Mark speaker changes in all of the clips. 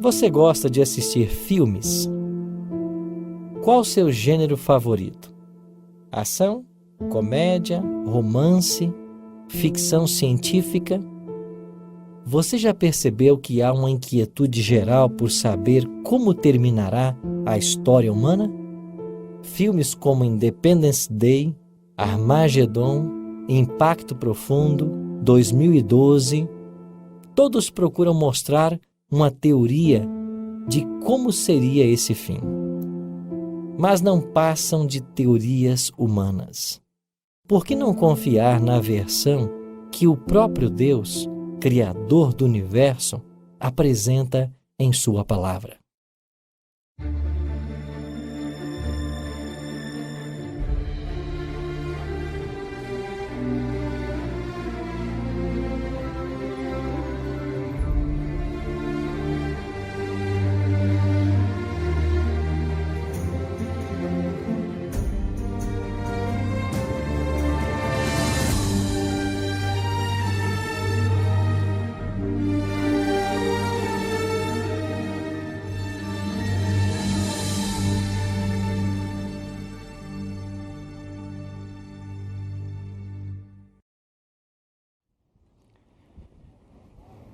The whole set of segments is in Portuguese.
Speaker 1: Você gosta de assistir filmes? Qual o seu gênero favorito? Ação, comédia, romance, ficção científica? Você já percebeu que há uma inquietude geral por saber como terminará a história humana? Filmes como Independence Day, Armagedon, Impacto Profundo, 2012, todos procuram mostrar uma teoria de como seria esse fim. Mas não passam de teorias humanas. Por que não confiar na versão que o próprio Deus, Criador do universo, apresenta em sua palavra?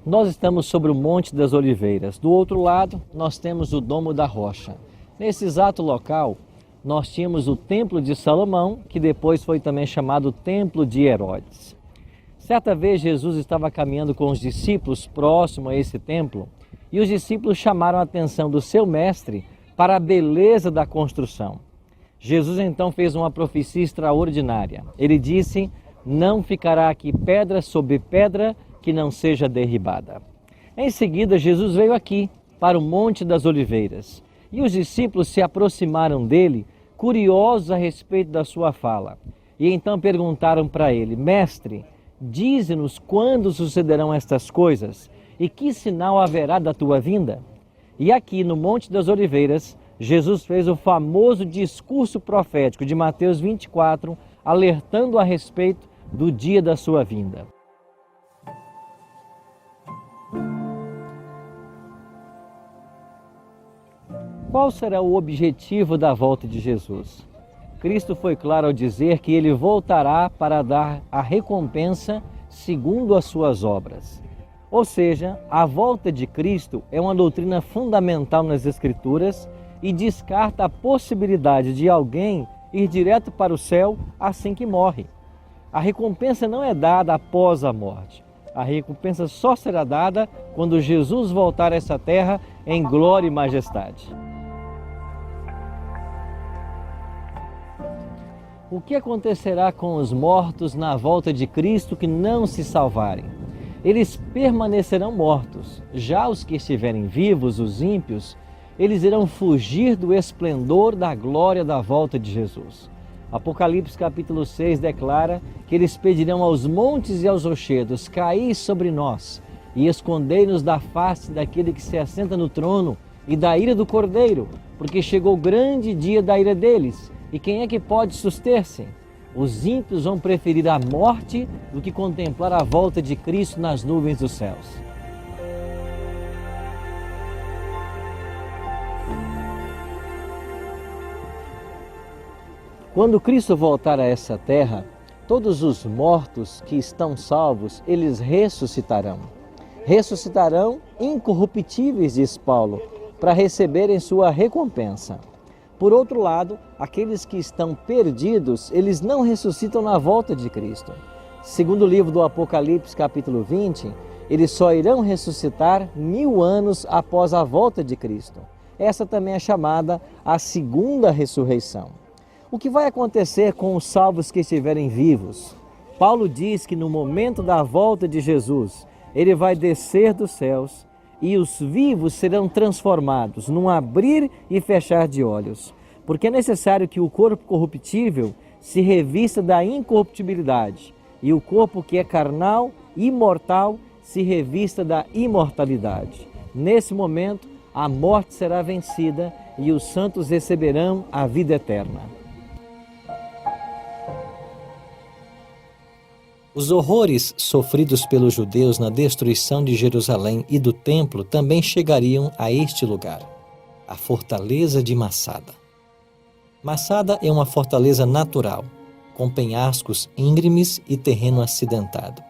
Speaker 1: Nós estamos sobre o Monte das Oliveiras. Do outro lado, nós temos o Domo da Rocha. Nesse exato local, nós tínhamos o Templo de Salomão, que depois foi também chamado Templo de Herodes. Certa vez, Jesus estava caminhando com os discípulos próximo a esse templo e os discípulos chamaram a atenção do seu mestre para a beleza da construção. Jesus então fez uma profecia extraordinária. Ele disse: "Não ficará aqui pedra sobre pedra que não seja derribada." Em seguida, Jesus veio aqui, para o Monte das Oliveiras, e os discípulos se aproximaram dele, curiosos a respeito da sua fala. E então perguntaram para ele: "Mestre, dize-nos quando sucederão estas coisas e que sinal haverá da tua vinda?" E aqui no Monte das Oliveiras, Jesus fez o famoso discurso profético de Mateus 24, alertando a respeito do dia da sua vinda. Qual será o objetivo da volta de Jesus? Cristo foi claro ao dizer que ele voltará para dar a recompensa segundo as suas obras. Ou seja, a volta de Cristo é uma doutrina fundamental nas Escrituras e descarta a possibilidade de alguém ir direto para o céu assim que morre. A recompensa não é dada após a morte. A recompensa só será dada quando Jesus voltar a essa terra em glória e majestade. O que acontecerá com os mortos na volta de Cristo que não se salvarem? Eles permanecerão mortos. Já os que estiverem vivos, os ímpios, eles irão fugir do esplendor da glória da volta de Jesus. Apocalipse capítulo 6 declara que eles pedirão aos montes e aos rochedos: "Caí sobre nós e escondei-nos da face daquele que se assenta no trono e da ira do Cordeiro, porque chegou o grande dia da ira deles. E quem é que pode suster-se?" Os ímpios vão preferir a morte do que contemplar a volta de Cristo nas nuvens dos céus. Quando Cristo voltar a essa terra, todos os mortos que estão salvos, eles ressuscitarão. Ressuscitarão incorruptíveis, diz Paulo, para receberem sua recompensa. Por outro lado, aqueles que estão perdidos, eles não ressuscitam na volta de Cristo. Segundo o livro do Apocalipse, capítulo 20, eles só irão ressuscitar 1000 anos após a volta de Cristo. Essa também é chamada a segunda ressurreição. O que vai acontecer com os salvos que estiverem vivos? Paulo diz que no momento da volta de Jesus, ele vai descer dos céus e os vivos serão transformados num abrir e fechar de olhos, porque é necessário que o corpo corruptível se revista da incorruptibilidade e o corpo que é carnal e imortal se revista da imortalidade. Nesse momento, a morte será vencida e os santos receberão a vida eterna. Os horrores sofridos pelos judeus na destruição de Jerusalém e do templo também chegariam a este lugar, a fortaleza de Massada. Massada é uma fortaleza natural, com penhascos íngremes e terreno acidentado.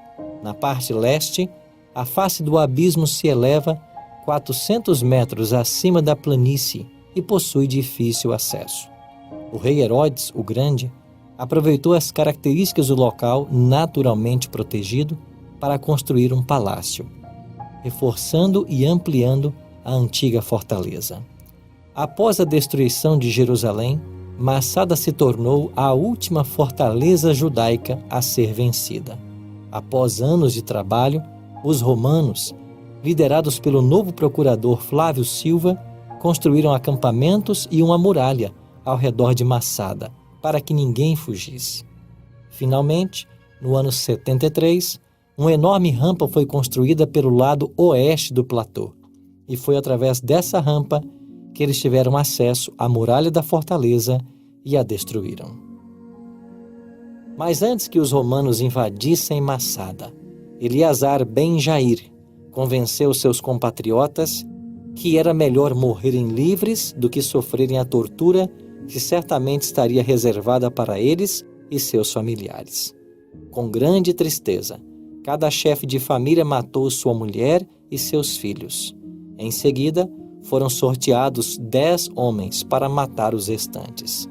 Speaker 1: Na parte leste, a face do abismo se eleva 400 metros acima da planície e possui difícil acesso. O rei Herodes, o Grande, aproveitou as características do local naturalmente protegido para construir um palácio, reforçando e ampliando a antiga fortaleza. Após a destruição de Jerusalém, Massada se tornou a última fortaleza judaica a ser vencida. Após anos de trabalho, os romanos, liderados pelo novo procurador Flávio Silva, construíram acampamentos e uma muralha ao redor de Massada, para que ninguém fugisse. Finalmente, no ano 73, uma enorme rampa foi construída pelo lado oeste do platô, e foi através dessa rampa que eles tiveram acesso à muralha da fortaleza e a destruíram. Mas antes que os romanos invadissem Massada, Eleazar ben Jair convenceu seus compatriotas que era melhor morrerem livres do que sofrerem a tortura que certamente estaria reservada para eles e seus familiares. Com grande tristeza, cada chefe de família matou sua mulher e seus filhos. Em seguida, foram sorteados 10 homens para matar os restantes.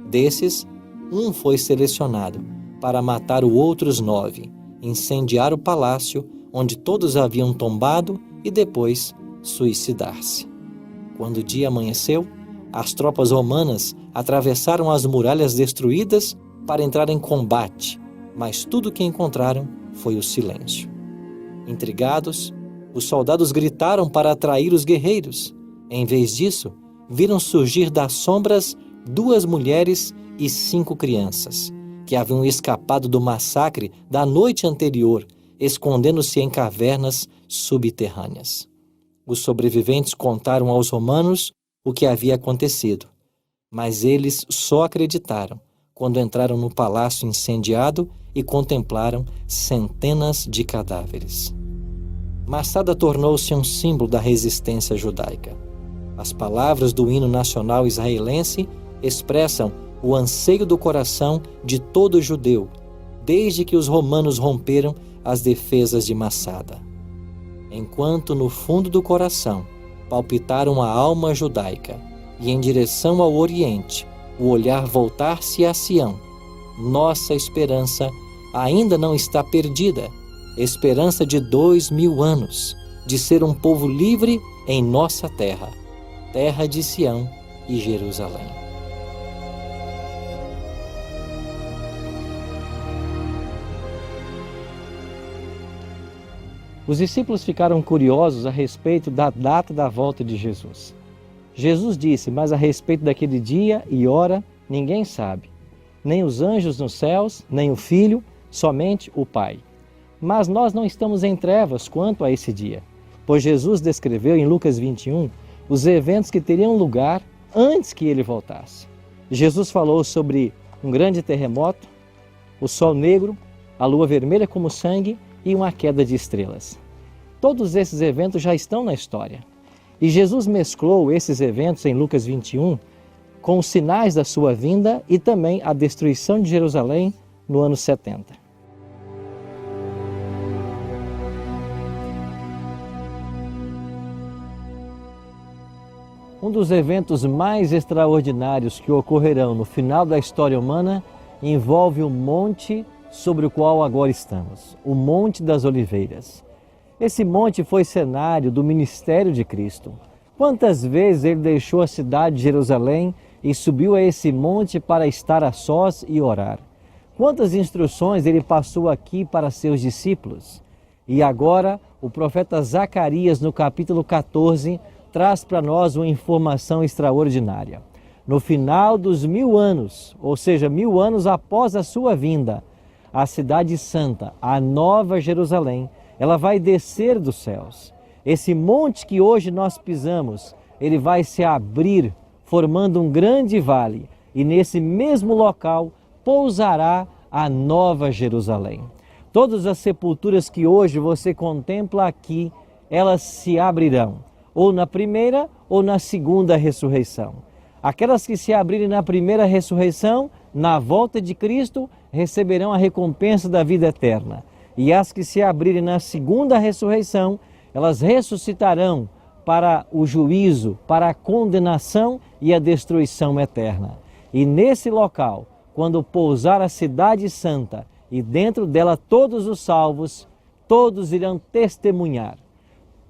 Speaker 1: Desses, um foi selecionado para matar os outros 9, incendiar o palácio onde todos haviam tombado e depois suicidar-se. Quando o dia amanheceu, as tropas romanas atravessaram as muralhas destruídas para entrar em combate, mas tudo o que encontraram foi o silêncio. Intrigados, os soldados gritaram para atrair os guerreiros. Em vez disso, viram surgir das sombras 2 mulheres e 5 crianças, que haviam escapado do massacre da noite anterior, escondendo-se em cavernas subterrâneas. Os sobreviventes contaram aos romanos o que havia acontecido, mas eles só acreditaram quando entraram no palácio incendiado e contemplaram centenas de cadáveres. Massada tornou-se um símbolo da resistência judaica. As palavras do hino nacional israelense expressam o anseio do coração de todo judeu, desde que os romanos romperam as defesas de Massada. Enquanto no fundo do coração palpitaram a alma judaica e em direção ao Oriente o olhar voltar-se a Sião, nossa esperança ainda não está perdida, esperança de 2000 anos, de ser um povo livre em nossa terra, terra de Sião e Jerusalém. Os discípulos ficaram curiosos a respeito da data da volta de Jesus. Jesus disse, mas a respeito daquele dia e hora, ninguém sabe. Nem os anjos nos céus, nem o Filho, somente o Pai. Mas nós não estamos em trevas quanto a esse dia, pois Jesus descreveu em Lucas 21 os eventos que teriam lugar antes que ele voltasse. Jesus falou sobre um grande terremoto, o sol negro, a lua vermelha como sangue e uma queda de estrelas. Todos esses eventos já estão na história. E Jesus mesclou esses eventos em Lucas 21 com os sinais da sua vinda e também a destruição de Jerusalém no ano 70. Um dos eventos mais extraordinários que ocorrerão no final da história humana envolve o monte sobre o qual agora estamos, o Monte das Oliveiras. Esse monte foi cenário do ministério de Cristo. Quantas vezes ele deixou a cidade de Jerusalém e subiu a esse monte para estar a sós e orar? Quantas instruções ele passou aqui para seus discípulos? E agora, o profeta Zacarias, no capítulo 14, traz para nós uma informação extraordinária. No final dos 1000 anos, ou seja, 1000 anos após a sua vinda, a cidade santa, a Nova Jerusalém, ela vai descer dos céus. Esse monte que hoje nós pisamos, ele vai se abrir, formando um grande vale, e nesse mesmo local pousará a Nova Jerusalém. Todas as sepulturas que hoje você contempla aqui, elas se abrirão, ou na primeira ou na segunda ressurreição. Aquelas que se abrirem na primeira ressurreição, na volta de Cristo, receberão a recompensa da vida eterna. E as que se abrirem na segunda ressurreição, elas ressuscitarão para o juízo, para a condenação e a destruição eterna. E nesse local, quando pousar a cidade santa e dentro dela todos os salvos, todos irão testemunhar.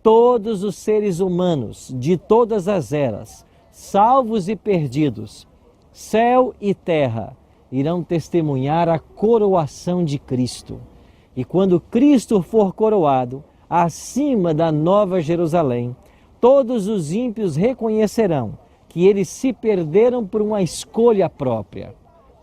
Speaker 1: Todos os seres humanos de todas as eras, salvos e perdidos, céu e terra, irão testemunhar a coroação de Cristo. E quando Cristo for coroado, acima da Nova Jerusalém, todos os ímpios reconhecerão que eles se perderam por uma escolha própria.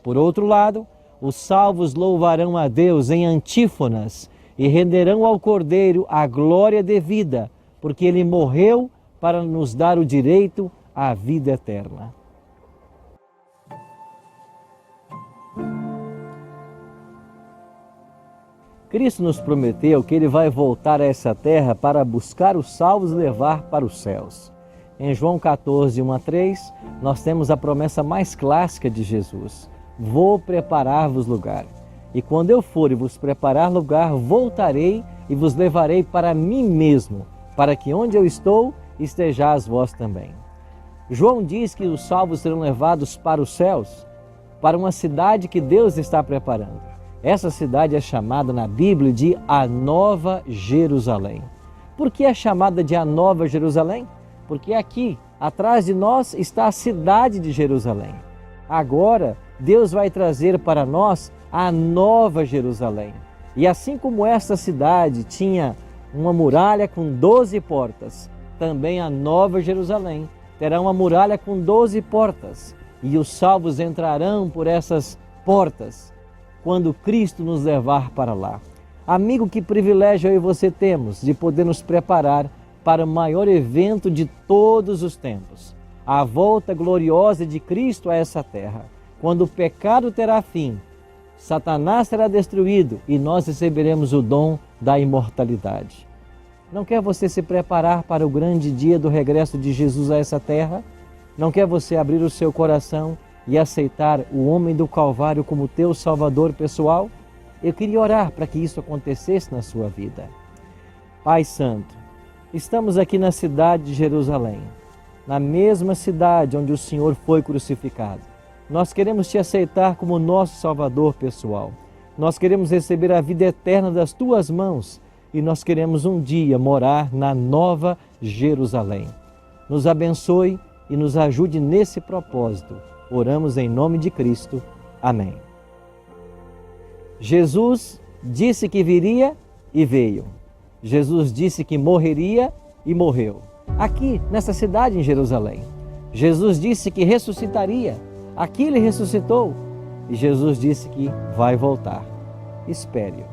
Speaker 1: Por outro lado, os salvos louvarão a Deus em antífonas e renderão ao Cordeiro a glória devida, porque ele morreu para nos dar o direito à vida eterna. Cristo nos prometeu que ele vai voltar a essa terra para buscar os salvos e levar para os céus. Em João 14, 1 a 3, nós temos a promessa mais clássica de Jesus: vou preparar-vos lugar. E quando eu for e vos preparar lugar, voltarei e vos levarei para mim mesmo, para que onde eu estou, estejais vós também. João diz que os salvos serão levados para os céus, para uma cidade que Deus está preparando. Essa cidade é chamada na Bíblia de a Nova Jerusalém. Por que é chamada de a Nova Jerusalém? Porque aqui, atrás de nós, está a cidade de Jerusalém. Agora, Deus vai trazer para nós a Nova Jerusalém. E assim como esta cidade tinha uma muralha com 12 portas, também a Nova Jerusalém terá uma muralha com 12 portas. E os salvos entrarão por essas portas quando Cristo nos levar para lá. Amigo, que privilégio eu e você temos de poder nos preparar para o maior evento de todos os tempos, a volta gloriosa de Cristo a essa terra, quando o pecado terá fim, Satanás será destruído e nós receberemos o dom da imortalidade. Não quer você se preparar para o grande dia do regresso de Jesus a essa terra? Não quer você abrir o seu coração e aceitar o homem do Calvário como teu Salvador pessoal? Eu queria orar para que isso acontecesse na sua vida. Pai Santo, estamos aqui na cidade de Jerusalém, na mesma cidade onde o Senhor foi crucificado. Nós queremos te aceitar como nosso Salvador pessoal. Nós queremos receber a vida eterna das tuas mãos e nós queremos um dia morar na Nova Jerusalém. Nos abençoe e nos ajude nesse propósito. Oramos em nome de Cristo. Amém. Jesus disse que viria e veio. Jesus disse que morreria e morreu. Aqui, nessa cidade em Jerusalém. Jesus disse que ressuscitaria. Aqui ele ressuscitou. E Jesus disse que vai voltar. Espere-o.